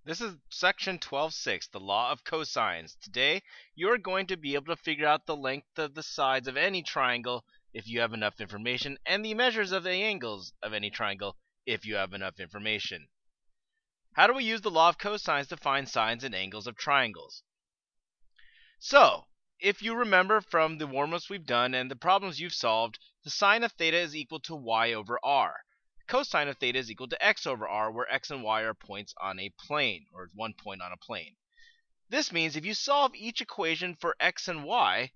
This is section 12.6, the law of cosines. Today, you're going to be able to figure out the length of the sides of any triangle if you have enough information, and the measures of the angles of any triangle if you have enough information. How do we use the law of cosines to find sines and angles of triangles? So, if you remember from the warm-ups we've done and the problems you've solved, the sine of theta is equal to y over r. Cosine of theta is equal to x over r, where x and y are points on a plane, or one point on a plane. This means if you solve each equation for x and y,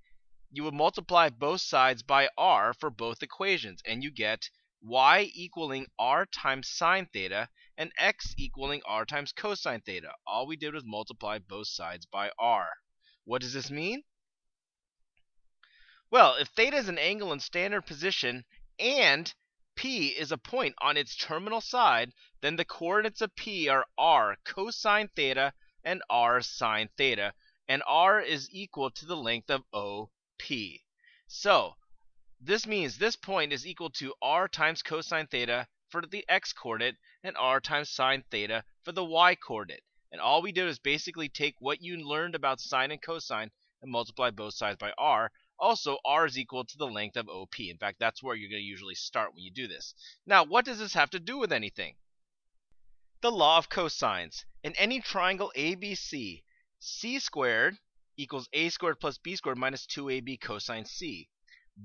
you would multiply both sides by r for both equations, and you get y equaling r times sine theta and x equaling r times cosine theta. All we did was multiply both sides by r. What does this mean? Well, if theta is an angle in standard position and P is a point on its terminal side, then the coordinates of P are r cosine theta and r sine theta, and r is equal to the length of OP. So this means this point is equal to r times cosine theta for the x coordinate and r times sine theta for the y coordinate. And all we did is basically take what you learned about sine and cosine and multiply both sides by r. Also, r is equal to the length of OP. In fact, that's where you're going to usually start when you do this. Now, what does this have to do with anything? The law of cosines. In any triangle ABC, c squared equals a squared plus b squared minus 2ab cosine c.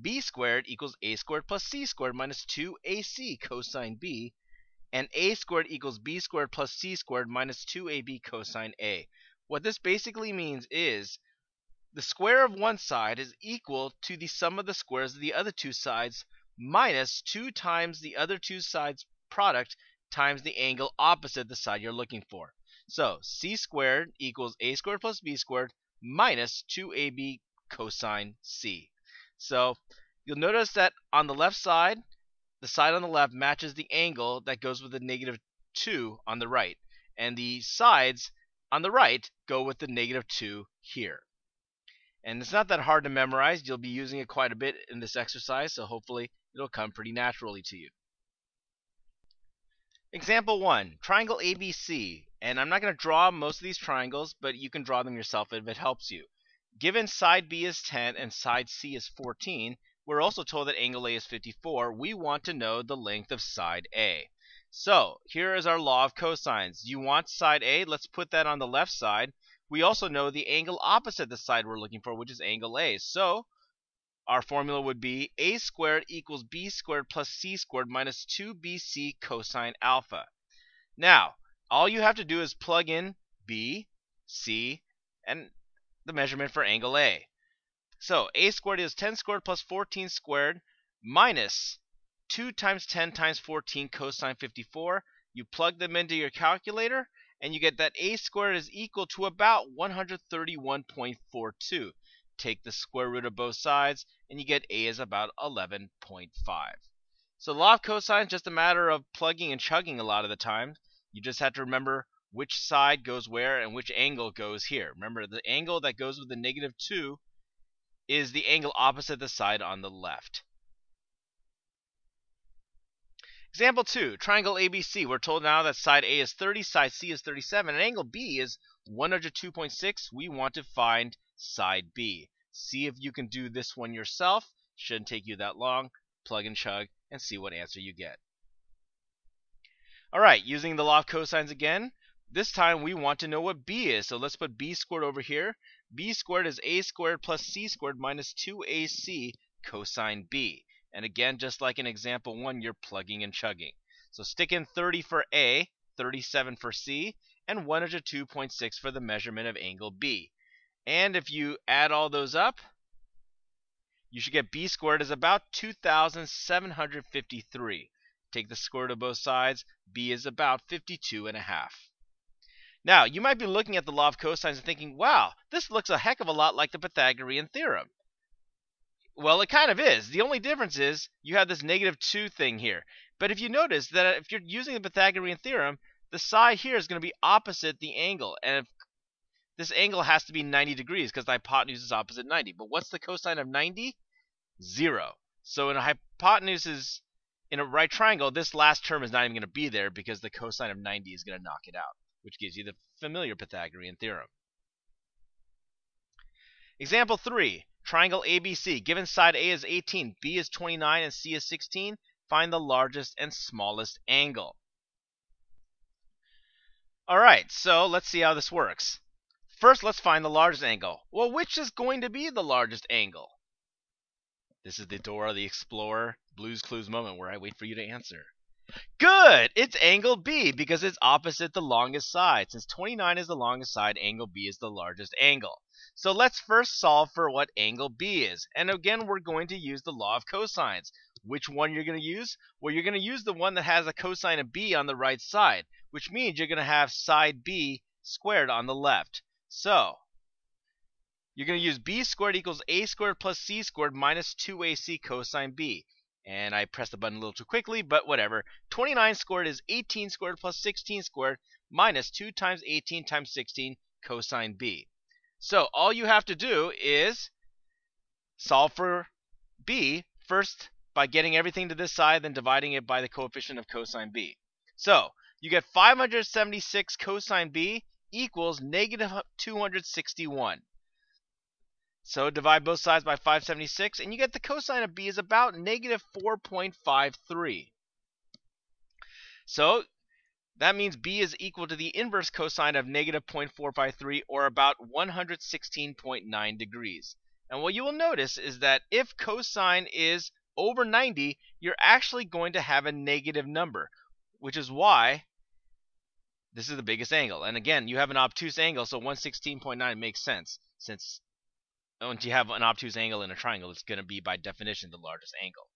B squared equals a squared plus c squared minus 2ac cosine b, and a squared equals b squared plus c squared minus 2ab cosine a. What this basically means is the square of one side is equal to the sum of the squares of the other two sides minus 2 times the other two sides product times the angle opposite the side you're looking for. So c squared equals a squared plus b squared minus 2ab cosine c. So you'll notice that on the left side, the side on the left matches the angle that goes with the negative 2 on the right, and the sides on the right go with the negative 2 here. And it's not that hard to memorize. You'll be using it quite a bit in this exercise, so hopefully it'll come pretty naturally to you. Example 1, triangle ABC. And I'm not going to draw most of these triangles, but you can draw them yourself if it helps you. Given side B is 10 and side C is 14, we're also told that angle A is 54. We want to know the length of side A. So here is our law of cosines. You want side A, let's put that on the left side. We also know the angle opposite the side we're looking for, which is angle A. So our formula would be a squared equals b squared plus c squared minus 2bc cosine alpha. Now, all you have to do is plug in b, c, and the measurement for angle A. So a squared is 10 squared plus 14 squared minus 2 times 10 times 14 cosine 54. You plug them into your calculator, and you get that a squared is equal to about 131.42. Take the square root of both sides, and you get a is about 11.5. So law of cosine is just a matter of plugging and chugging a lot of the time. You just have to remember which side goes where and which angle goes here. Remember, the angle that goes with the negative 2 is the angle opposite the side on the left. Example 2, triangle ABC. We're told now that side A is 30, side C is 37, and angle B is 102.6. We want to find side B. See if you can do this one yourself. Shouldn't take you that long. Plug and chug and see what answer you get. Alright, using the law of cosines again, this time we want to know what B is. So let's put B squared over here. B squared is A squared plus C squared minus 2AC cosine B. And again, just like in example 1, you're plugging and chugging. So stick in 30 for A, 37 for C, and 102.6 for the measurement of angle B. And if you add all those up, you should get B squared is about 2,753. Take the square root of both sides, B is about 52.5. Now, you might be looking at the law of cosines and thinking, wow, this looks a heck of a lot like the Pythagorean theorem. Well, it kind of is. The only difference is you have this negative 2 thing here. But if you notice that if you're using the Pythagorean theorem, the side here is going to be opposite the angle. And if this angle has to be 90 degrees because the hypotenuse is opposite 90. But what's the cosine of 90? 0. So in a hypotenuse is in a right triangle, this last term is not even going to be there because the cosine of 90 is going to knock it out. which gives you the familiar Pythagorean theorem. Example 3. Triangle ABC. Given side A is 18, B is 29, and C is 16. Find the largest and smallest angle. Alright, so let's see how this works. First, let's find the largest angle. Well, which is going to be the largest angle? This is the Dora the Explorer Blue's Clues moment where I wait for you to answer. Good! It's angle B because it's opposite the longest side. Since 29 is the longest side, angle B is the largest angle. So let's first solve for what angle B is. And again, we're going to use the law of cosines. Which one you're going to use? Well, you're going to use the one that has a cosine of B on the right side, which means you're going to have side B squared on the left. So you're going to use B squared equals A squared plus C squared minus 2AC cosine B. And I pressed the button a little too quickly, but whatever. 29 squared is 18 squared plus 16 squared minus 2 times 18 times 16 cosine B. So all you have to do is solve for B first by getting everything to this side, then dividing it by the coefficient of cosine B. So you get 576 cosine B equals negative 261. So divide both sides by 576, and you get the cosine of B is about negative 4.53. So that means B is equal to the inverse cosine of negative 0.453, or about 116.9 degrees. And what you will notice is that if cosine is over 90, you're actually going to have a negative number, which is why this is the biggest angle. And again, you have an obtuse angle, so 116.9 makes sense, since once you have an obtuse angle in a triangle, it's going to be by definition the largest angle.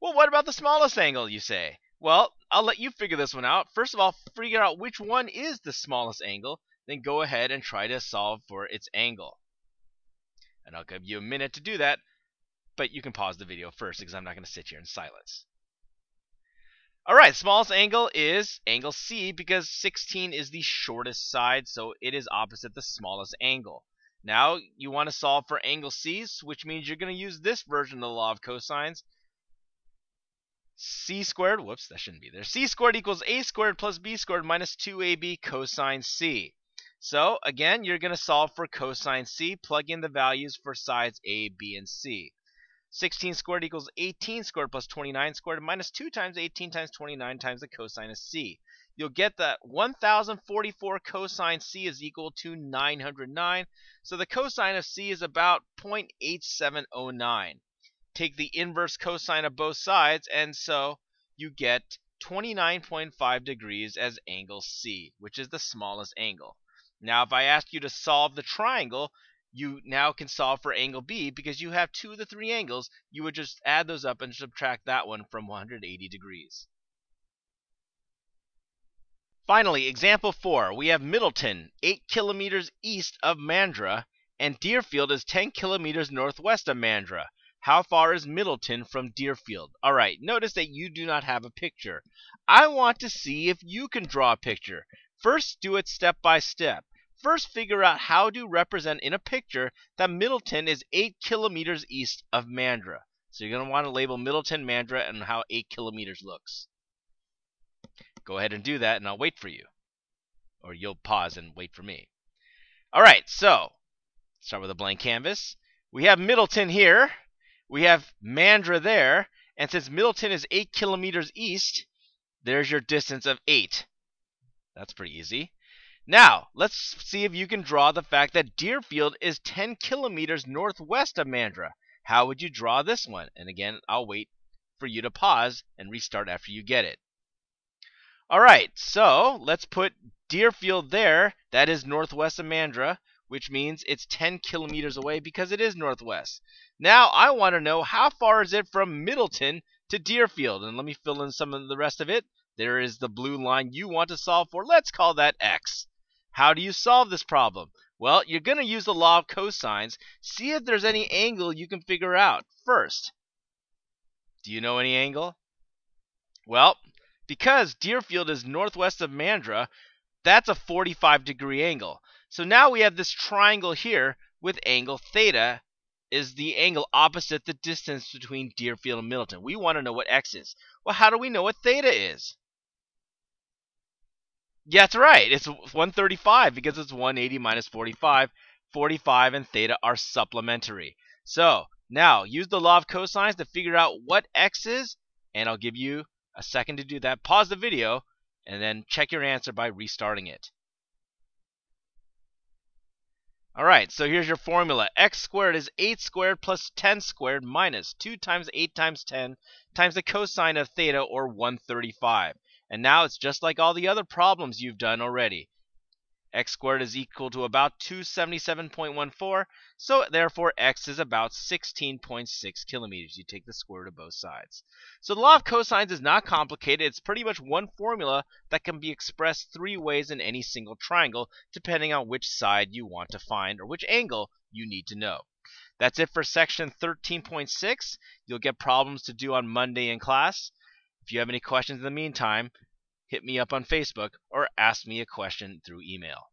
Well, what about the smallest angle, you say? Well, I'll let you figure this one out. First of all, figure out which one is the smallest angle, then go ahead and try to solve for its angle. And I'll give you a minute to do that, but you can pause the video first because I'm not going to sit here in silence. Alright, smallest angle is angle C because 16 is the shortest side, so it is opposite the smallest angle. Now you want to solve for angle C, which means you're going to use this version of the law of cosines. C squared, whoops, that shouldn't be there. C squared equals A squared plus B squared minus 2AB cosine C. So again, you're going to solve for cosine C, plug in the values for sides A, B, and C. 16 squared equals 18 squared plus 29 squared minus 2 times 18 times 29 times the cosine of C. You'll get that 1044 cosine C is equal to 909. So the cosine of C is about 0.8709. Take the inverse cosine of both sides, and so you get 29.5 degrees as angle C, which is the smallest angle. Now, if I ask you to solve the triangle, you now can solve for angle B because you have two of the three angles. You would just add those up and subtract that one from 180 degrees. Finally, example 4. We have Middleton, 8 kilometers east of Mandra, and Deerfield is 10 kilometers northwest of Mandra. How far is Middleton from Deerfield? Alright, notice that you do not have a picture. I want to see if you can draw a picture. First, do it step by step. First, figure out how to represent in a picture that Middleton is 8 kilometers east of Mandra. So you're going to want to label Middleton, Mandra, and how 8 kilometers looks. Go ahead and do that, and I'll wait for you. Or you'll pause and wait for me. Alright, so, start with a blank canvas. We have Middleton here. We have Mandra there. And since Middleton is 8 kilometers east, there's your distance of 8. That's pretty easy. Now, let's see if you can draw the fact that Deerfield is 10 kilometers northwest of Mandra. How would you draw this one? And again, I'll wait for you to pause and restart after you get it. Alright, so let's put Deerfield there. That is northwest of Mandra, which means it's 10 kilometers away because it is northwest. Now, I want to know how far is it from Middleton to Deerfield. And let me fill in some of the rest of it. There is the blue line you want to solve for. Let's call that X. How do you solve this problem? Well, you're going to use the law of cosines. See if there's any angle you can figure out first. Do you know any angle? Well, because Deerfield is northwest of Mandra, that's a 45-degree angle. So now we have this triangle here with angle theta is the angle opposite the distance between Deerfield and Middleton. We want to know what X is. Well, how do we know what theta is? Yeah, that's right. It's 135 because it's 180 minus 45. 45 and theta are supplementary. So now use the law of cosines to figure out what x is, and I'll give you a second to do that. Pause the video and then check your answer by restarting it. Alright, so here's your formula. X squared is 8 squared plus 10 squared minus 2 times 8 times 10 times the cosine of theta, or 135. And now it's just like all the other problems you've done already. X squared is equal to about 277.14, so therefore x is about 16.6 kilometers. You take the square root of both sides. So the law of cosines is not complicated. It's pretty much one formula that can be expressed three ways in any single triangle, depending on which side you want to find or which angle you need to know. That's it for section 13.6. You'll get problems to do on Monday in class. If you have any questions in the meantime, hit me up on Facebook or ask me a question through email.